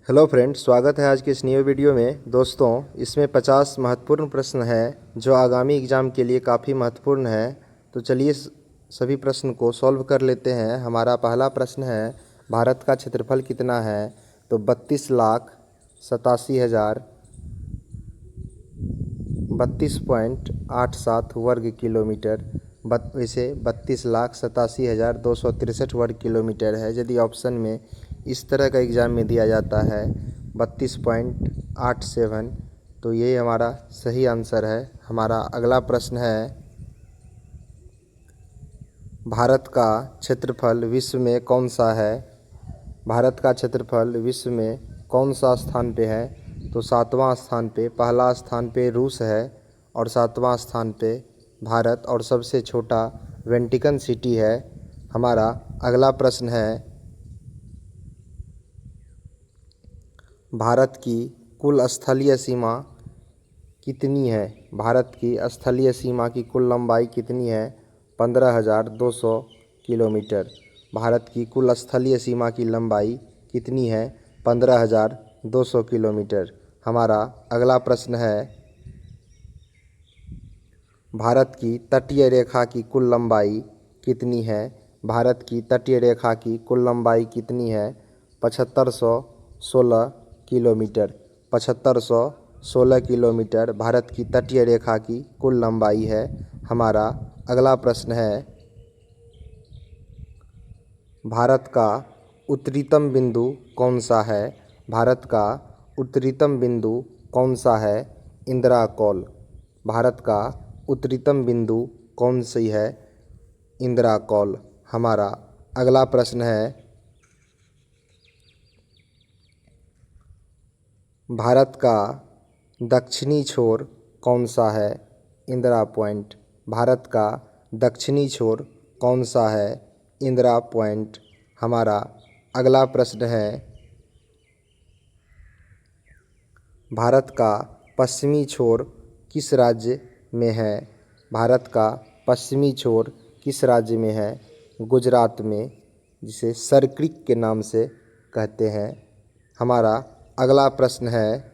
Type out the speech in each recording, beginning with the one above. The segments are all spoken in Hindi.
हेलो फ्रेंड्स, स्वागत है आज की इस न्यू वीडियो में। दोस्तों, इसमें 50 महत्वपूर्ण प्रश्न हैं जो आगामी एग्ज़ाम के लिए काफ़ी महत्वपूर्ण है। तो चलिए सभी प्रश्न को सॉल्व कर लेते हैं। हमारा पहला प्रश्न है, भारत का क्षेत्रफल कितना है? तो 32,87,32.87 वर्ग किलोमीटर। वैसे 32,87,263 वर्ग किलोमीटर है। यदि ऑप्शन में इस तरह का एग्ज़ाम में दिया जाता है 32.87, तो ये हमारा सही आंसर है। हमारा अगला प्रश्न है, भारत का क्षेत्रफल विश्व में कौन सा है? भारत का क्षेत्रफल विश्व में कौन सा स्थान पे है? तो 7वां स्थान पे। पहला स्थान पे रूस है और 7वां स्थान पे भारत, और सबसे छोटा वेटिकन सिटी है। हमारा अगला प्रश्न है, भारत की कुल स्थलीय सीमा कितनी है? भारत की स्थलीय सीमा की कुल लंबाई कितनी है? 15,200 किलोमीटर। भारत की कुल स्थलीय सीमा की लंबाई कितनी है? 15,200 किलोमीटर। हमारा अगला प्रश्न है, भारत की तटीय रेखा की कुल लंबाई कितनी है? भारत की तटीय रेखा की कुल लंबाई कितनी है? 7516 किलोमीटर। 7516 किलोमीटर भारत की तटीय रेखा की कुल लंबाई है। हमारा अगला प्रश्न है, भारत का उत्तरीतम बिंदु कौन सा है? भारत का उत्तरीतम बिंदु कौन सा है? इंदिरा कौल। भारत का उत्तरीतम बिंदु कौन सी है? इंदिरा कौल। हमारा अगला प्रश्न है, भारत का दक्षिणी छोर कौन सा है? इंदिरा पॉइंट। भारत का दक्षिणी छोर कौन सा है? इंदिरा पॉइंट। हमारा अगला प्रश्न है, भारत का पश्चिमी छोर किस राज्य में है? भारत का पश्चिमी छोर किस राज्य में है? गुजरात में, जिसे सरक्रिक के नाम से कहते हैं। हमारा अगला प्रश्न है,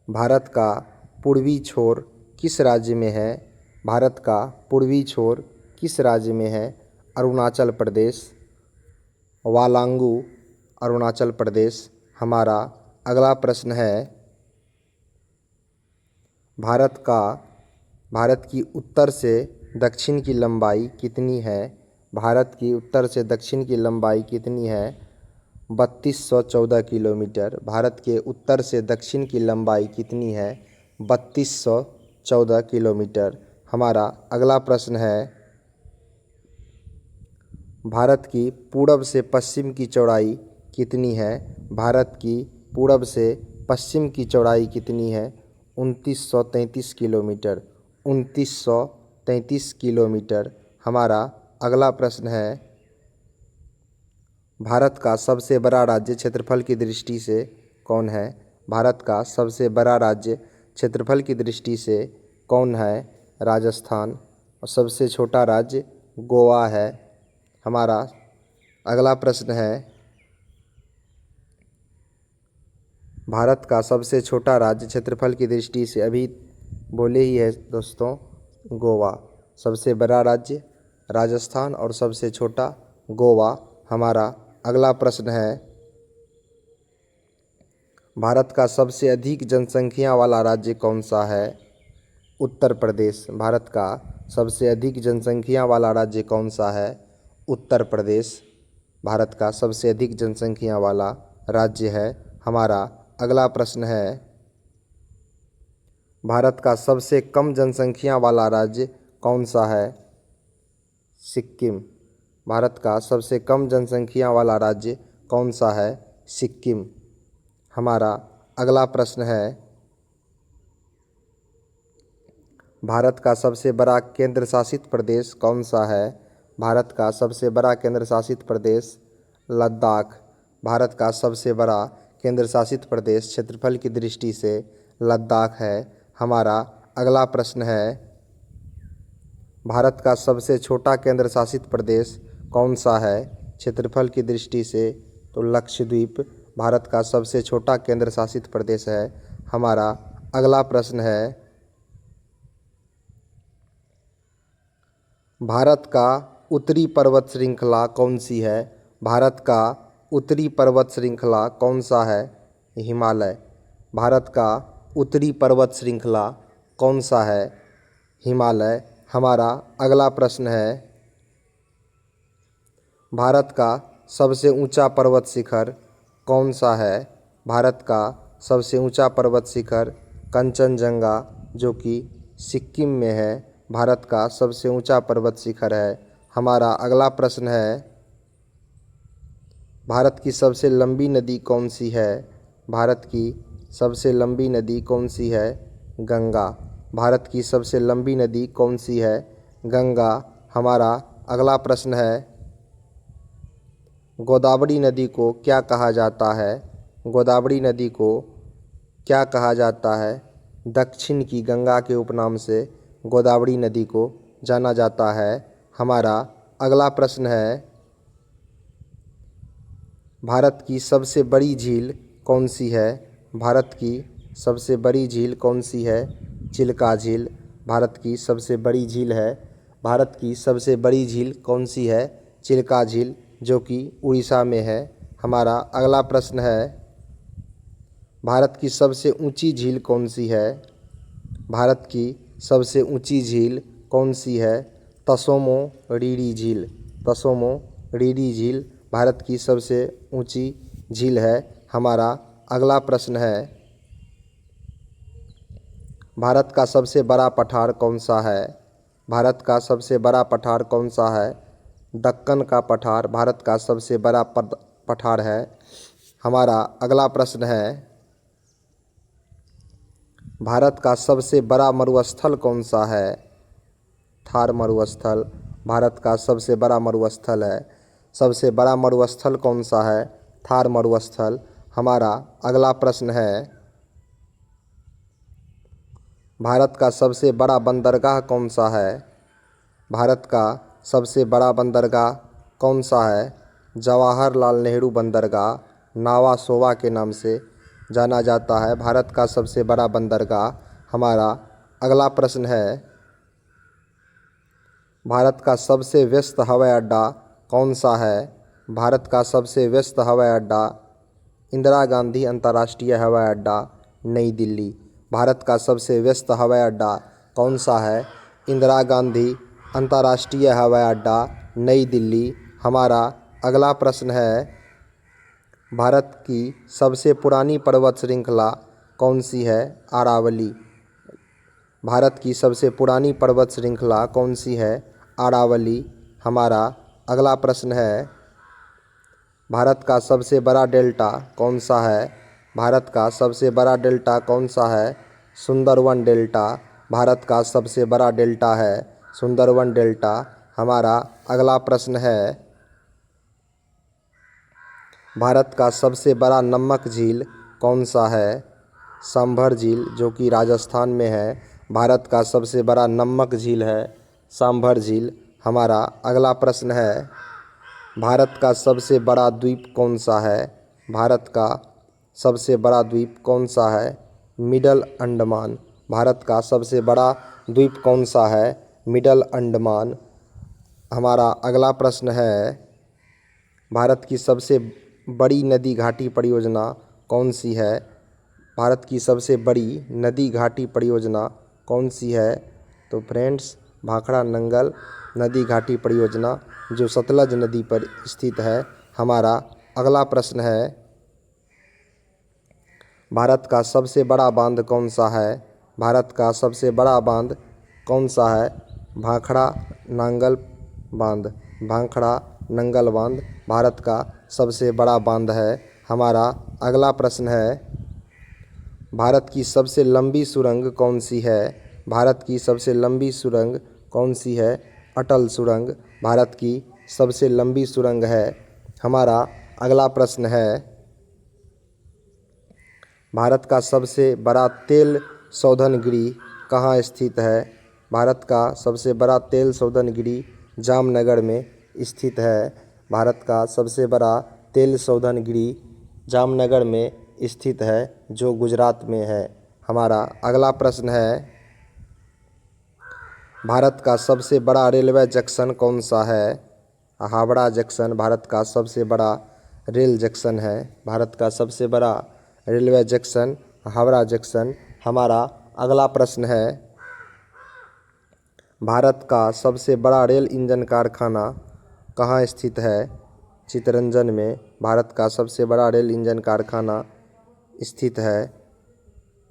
भारत का पूर्वी छोर किस राज्य में है? भारत का पूर्वी छोर किस राज्य में है? अरुणाचल प्रदेश। वालांगू, अरुणाचल प्रदेश। हमारा अगला प्रश्न है, भारत की उत्तर से दक्षिण की लंबाई कितनी है? भारत की उत्तर से दक्षिण की लंबाई कितनी है? 3214 किलोमीटर। भारत के उत्तर से दक्षिण की लंबाई कितनी है? 3214 किलोमीटर। हमारा अगला प्रश्न है, भारत की पूरब से पश्चिम की चौड़ाई कितनी है? भारत की पूरब से पश्चिम की चौड़ाई कितनी है? 2933 किलोमीटर। 2933 किलोमीटर। हमारा अगला प्रश्न है, भारत का सबसे बड़ा राज्य क्षेत्रफल की दृष्टि से कौन है? भारत का सबसे बड़ा राज्य क्षेत्रफल की दृष्टि से कौन है? राजस्थान। और सबसे छोटा राज्य गोवा है। हमारा अगला प्रश्न है, भारत का सबसे छोटा राज्य क्षेत्रफल की दृष्टि से अभी बोले ही है दोस्तों, गोवा। सबसे बड़ा राज्य राजस्थान और सबसे छोटा गोवा। हमारा अगला प्रश्न है, भारत का सबसे अधिक जनसंख्या वाला राज्य कौन सा है? उत्तर प्रदेश। भारत का सबसे अधिक जनसंख्या वाला राज्य कौन सा है? उत्तर प्रदेश। भारत का सबसे अधिक जनसंख्या वाला राज्य है। हमारा अगला प्रश्न है, भारत का सबसे कम जनसंख्या वाला राज्य कौन सा है? सिक्किम। भारत का सबसे कम जनसंख्या वाला राज्य कौन सा है? सिक्किम। हमारा अगला प्रश्न है, भारत का सबसे बड़ा केंद्र शासित प्रदेश कौन सा है? भारत का सबसे बड़ा केंद्र शासित प्रदेश लद्दाख। भारत का सबसे बड़ा केंद्र शासित प्रदेश क्षेत्रफल की दृष्टि से लद्दाख है। हमारा अगला प्रश्न है, भारत का सबसे छोटा केंद्र शासित प्रदेश कौन सा है क्षेत्रफल की दृष्टि से? तो लक्षद्वीप। भारत का सबसे छोटा केंद्र शासित प्रदेश है। हमारा अगला प्रश्न है, भारत का उत्तरी पर्वत श्रृंखला कौन सी है? भारत का उत्तरी पर्वत श्रृंखला कौन सा है? हिमालय। भारत का उत्तरी पर्वत श्रृंखला कौन सा है? हिमालय। हमारा अगला प्रश्न है, भारत का सबसे ऊंचा पर्वत शिखर कौन सा है? भारत का सबसे ऊंचा पर्वत शिखर कंचनजंगा, जो कि सिक्किम में है, भारत का सबसे ऊंचा पर्वत शिखर है। हमारा अगला प्रश्न है, भारत की सबसे लंबी नदी कौन सी है? भारत की सबसे लंबी नदी कौन सी है? गंगा। भारत की सबसे लंबी नदी कौन सी है? गंगा। हमारा अगला प्रश्न है, गोदावरी नदी को क्या कहा जाता है? गोदावरी नदी को क्या कहा जाता है? दक्षिण की गंगा के उपनाम से गोदावरी नदी को जाना जाता है। हमारा अगला प्रश्न है, भारत की सबसे बड़ी झील कौन सी है? भारत की सबसे बड़ी झील कौन सी है? चिल्का झील भारत की सबसे बड़ी झील है। भारत की सबसे बड़ी झील कौन सी है? चिल्का झील, जो कि उड़ीसा में है। हमारा अगला प्रश्न है, भारत की सबसे ऊंची झील कौन सी है? भारत की सबसे ऊंची झील कौन सी है? तसोमो रीरी झील। तसोमो रीरी झील भारत की सबसे ऊंची झील है। हमारा अगला प्रश्न है, भारत का सबसे बड़ा पठार कौन सा है? भारत का सबसे बड़ा पठार कौन सा है? दक्कन का पठार भारत का सबसे बड़ा पठार है। हमारा अगला प्रश्न है, भारत का सबसे बड़ा मरुस्थल कौन सा है? थार मरुस्थल भारत का सबसे बड़ा मरुस्थल है। सबसे बड़ा मरुस्थल कौन सा है? थार मरुस्थल। हमारा अगला प्रश्न है, भारत का सबसे बड़ा बंदरगाह कौन सा है? भारत का सबसे बड़ा बंदरगाह कौन सा है? जवाहरलाल नेहरू बंदरगाह नावा सोवा के नाम से जाना जाता है, भारत का सबसे बड़ा बंदरगाह। हमारा अगला प्रश्न है, भारत का सबसे व्यस्त हवाई अड्डा कौन सा है? भारत का सबसे व्यस्त हवाई अड्डा इंदिरा गांधी अंतर्राष्ट्रीय हवाई अड्डा नई दिल्ली। भारत का सबसे व्यस्त हवाई अड्डा कौन सा है? इंदिरा गांधी अंतर्राष्ट्रीय हवाई अड्डा नई दिल्ली। हमारा अगला प्रश्न है, भारत की सबसे पुरानी पर्वत श्रृंखला कौन सी है? अरावली। भारत की सबसे पुरानी पर्वत श्रृंखला कौन सी है? अरावली। हमारा अगला प्रश्न है, भारत का सबसे बड़ा डेल्टा कौन सा है? भारत का सबसे बड़ा डेल्टा कौन सा है? सुंदरवन डेल्टा भारत का सबसे बड़ा डेल्टा है, सुंदरवन डेल्टा। हमारा अगला प्रश्न है, भारत का सबसे बड़ा नमक झील कौन सा है? सांभर झील, जो कि राजस्थान में है, भारत का सबसे बड़ा नमक झील है सांभर झील। हमारा अगला प्रश्न है, भारत का सबसे बड़ा द्वीप कौन सा है? भारत का सबसे बड़ा द्वीप कौन सा है? मिडल अंडमान। भारत का सबसे बड़ा द्वीप कौन सा है? मिडल अंडमान। हमारा अगला प्रश्न है, भारत की सबसे बड़ी नदी घाटी परियोजना कौन सी है? भारत की सबसे बड़ी नदी घाटी परियोजना कौन सी है? तो फ्रेंड्स, भाखड़ा नंगल नदी घाटी परियोजना, जो सतलज नदी पर स्थित है। हमारा अगला प्रश्न है, भारत का सबसे बड़ा बांध कौन सा है? भारत का सबसे बड़ा बांध कौन सा है? भाखड़ा नांगल बांध। भाखड़ा नंगल बांध भारत का सबसे बड़ा बांध है। हमारा अगला प्रश्न है, भारत की सबसे लंबी सुरंग कौन सी है? भारत की सबसे लंबी सुरंग कौन सी है? अटल सुरंग भारत की सबसे लंबी सुरंग है। हमारा अगला प्रश्न है, भारत का सबसे बड़ा तेल शोधन गृह कहाँ स्थित है? भारत का सबसे बड़ा तेल शोधन गृह जामनगर में स्थित है। भारत का सबसे बड़ा तेल शोधन गृह जामनगर में स्थित है जो गुजरात में है। हमारा अगला प्रश्न है, भारत का सबसे बड़ा रेलवे जंक्शन कौन सा है? हावड़ा जंक्शन भारत का सबसे बड़ा रेल जंक्शन है। भारत का सबसे बड़ा रेलवे जंक्शन हावड़ा जंक्शन। हमारा अगला प्रश्न है, भारत का सबसे बड़ा रेल इंजन कारखाना कहाँ स्थित है? चित्तरंजन में भारत का सबसे बड़ा रेल इंजन कारखाना स्थित है।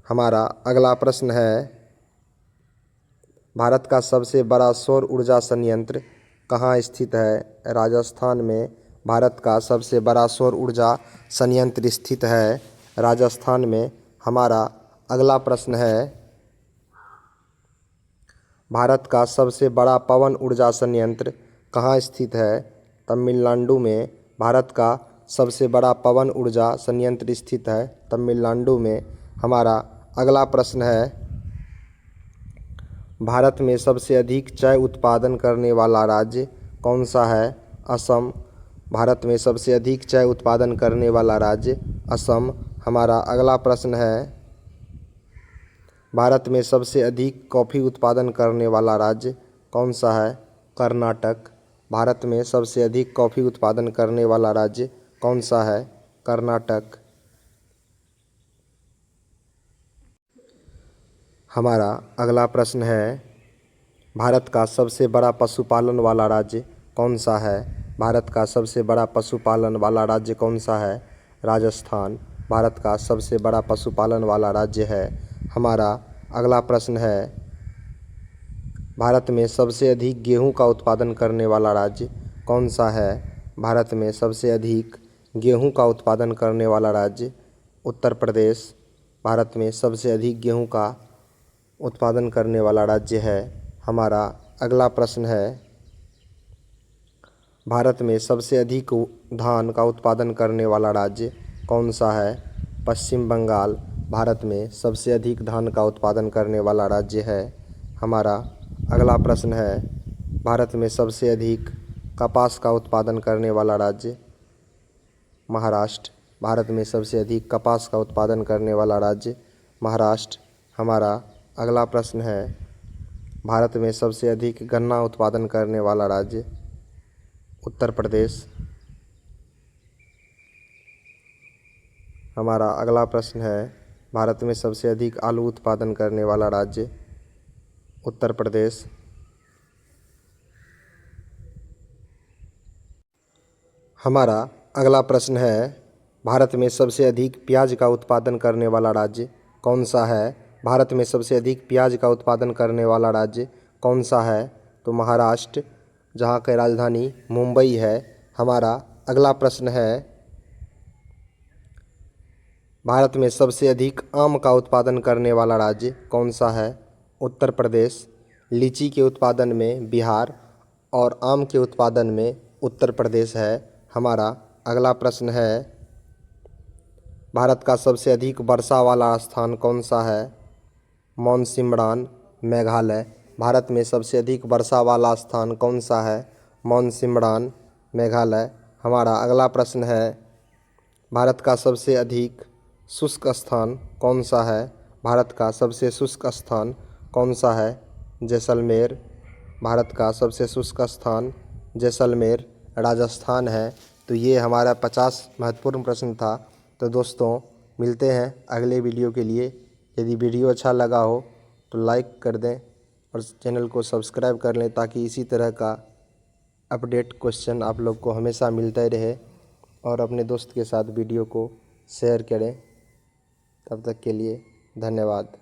हमारा अगला प्रश्न है, भारत का सबसे बड़ा सौर ऊर्जा संयंत्र कहाँ स्थित है? राजस्थान में भारत का सबसे बड़ा सौर ऊर्जा संयंत्र स्थित है राजस्थान में। हमारा अगला प्रश्न है, भारत का सबसे बड़ा पवन ऊर्जा संयंत्र कहाँ स्थित है? तमिलनाडु में भारत का सबसे बड़ा पवन ऊर्जा संयंत्र स्थित है तमिलनाडु में। हमारा अगला प्रश्न है, भारत में सबसे अधिक चाय उत्पादन करने वाला राज्य कौन सा है? असम। भारत में सबसे अधिक चाय उत्पादन करने वाला राज्य असम। हमारा अगला प्रश्न है, भारत में सबसे अधिक कॉफ़ी उत्पादन करने वाला राज्य कौन सा है? कर्नाटक। भारत में सबसे अधिक कॉफ़ी उत्पादन करने वाला राज्य कौन सा है? कर्नाटक। हमारा अगला प्रश्न है, भारत का सबसे बड़ा पशुपालन वाला राज्य कौन सा है? भारत का सबसे बड़ा पशुपालन वाला राज्य कौन सा है? राजस्थान। भारत का सबसे बड़ा पशुपालन वाला राज्य है। हमारा अगला प्रश्न है, भारत में सबसे अधिक गेहूं का उत्पादन करने वाला राज्य कौन सा है? भारत में सबसे अधिक गेहूं का उत्पादन करने वाला राज्य उत्तर प्रदेश। भारत में सबसे अधिक गेहूं का उत्पादन करने वाला राज्य है। हमारा अगला प्रश्न है, भारत में सबसे अधिक धान का उत्पादन करने वाला राज्य कौन सा है? पश्चिम बंगाल। भारत में सबसे अधिक धान का उत्पादन करने वाला राज्य है। हमारा अगला प्रश्न है, भारत में सबसे अधिक कपास का उत्पादन करने वाला राज्य महाराष्ट्र। भारत में सबसे अधिक कपास का उत्पादन करने वाला राज्य महाराष्ट्र। हमारा अगला प्रश्न है, भारत में सबसे अधिक गन्ना उत्पादन करने वाला राज्य उत्तर प्रदेश। हमारा अगला प्रश्न है, भारत में सबसे अधिक आलू उत्पादन करने वाला राज्य उत्तर प्रदेश। हमारा अगला प्रश्न है, भारत में सबसे अधिक प्याज का उत्पादन करने वाला राज्य कौन सा है? भारत में सबसे अधिक प्याज का उत्पादन करने वाला राज्य कौन सा है? तो महाराष्ट्र, जहाँ की राजधानी मुंबई है। हमारा अगला प्रश्न है, भारत में सबसे अधिक आम का उत्पादन करने वाला राज्य कौन सा है? उत्तर प्रदेश। लीची के उत्पादन में बिहार और आम के उत्पादन में उत्तर प्रदेश है। हमारा अगला प्रश्न है, भारत का सबसे अधिक वर्षा वाला स्थान कौन सा है? मौनसिमरान, मेघालय। भारत में सबसे अधिक वर्षा वाला स्थान कौन सा है? मौनसिमरान, मेघालय। हमारा अगला प्रश्न है, भारत का सबसे अधिक शुष्क स्थान कौन सा है? भारत का सबसे शुष्क स्थान कौन सा है? जैसलमेर। भारत का सबसे शुष्क स्थान जैसलमेर, राजस्थान है। तो ये हमारा 50 महत्वपूर्ण प्रश्न था। तो दोस्तों, मिलते हैं अगले वीडियो के लिए। यदि वीडियो अच्छा लगा हो तो लाइक कर दें और चैनल को सब्सक्राइब कर लें, ताकि इसी तरह का अपडेट क्वेश्चन आप लोग को हमेशा मिलता रहे। और अपने दोस्त के साथ वीडियो को शेयर करें। तब तक के लिए धन्यवाद।